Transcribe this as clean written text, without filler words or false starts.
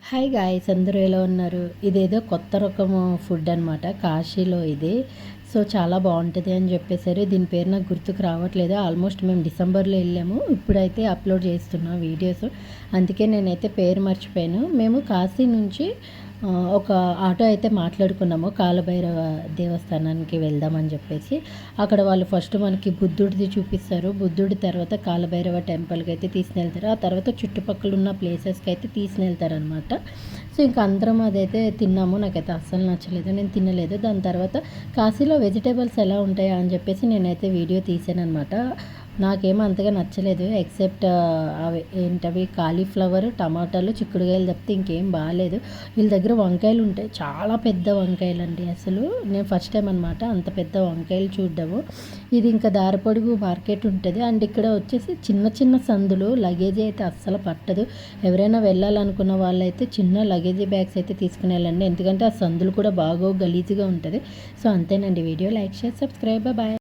Hi guys, అందరూ ఎలా ఉన్నారు? ఇదేదో కొత్త రకము ఫుడ్ అనమాట, కాశీలో ఇది. సో చాలా బాగుంటుంది అని చెప్పేసరి దీని పేరు నాకు గుర్తుకు రావట్లేదు. ఆల్మోస్ట్ మేము డిసెంబర్లో వెళ్ళాము, ఇప్పుడైతే అప్లోడ్ చేస్తున్నాం వీడియోస్, అందుకే నేనైతే పేరు మర్చిపోయాను. మేము కాశీ నుంచి ఒక ఆటో అయితే మాట్లాడుకున్నాము, కాలభైరవ దేవస్థానానికి వెళ్దామని చెప్పేసి. అక్కడ వాళ్ళు ఫస్ట్ మనకి బుద్ధుడిది చూపిస్తారు, బుద్ధుడి తర్వాత కాలభైరవ టెంపుల్కి అయితే తీసుకెళ్తారు, ఆ తర్వాత చుట్టుపక్కల ఉన్న ప్లేసెస్కి అయితే తీసుకెళ్తారనమాట. సో ఇంకా అందరం అదైతే తిన్నాము, నాకైతే అస్సలు నచ్చలేదు, నేను తినలేదు. దాని తర్వాత కాశీలో వెజిటేబుల్స్ ఎలా ఉంటాయా అని చెప్పేసి నేనైతే వీడియో తీసాను అనమాట. నాకేమో అంతగా నచ్చలేదు, ఎక్సెప్ట్ అవి ఏంటవి కాలీఫ్లవర్, టమాటాలు, చిక్కుడుకాయలు తప్పితే ఇంకేం బాగాలేదు. వీళ్ళ దగ్గర వంకాయలు ఉంటాయి, చాలా పెద్ద వంకాయలు అండి. అసలు నేను ఫస్ట్ టైం అనమాట అంత పెద్ద వంకాయలు చూడ్డము. ఇది ఇంకా దారిపొడుగు మార్కెట్ ఉంటుంది, అండ్ ఇక్కడ వచ్చేసి చిన్న చిన్న సందులు, లగేజీ అయితే అస్సలు పట్టదు. ఎవరైనా వెళ్ళాలనుకున్న వాళ్ళైతే చిన్న లగేజీ బ్యాగ్స్ అయితే తీసుకుని వెళ్ళండి, ఎందుకంటే ఆ సందులు కూడా బాగా గలీజుగా ఉంటుంది. సో అంతేనండి video, like, share, subscribe, bye.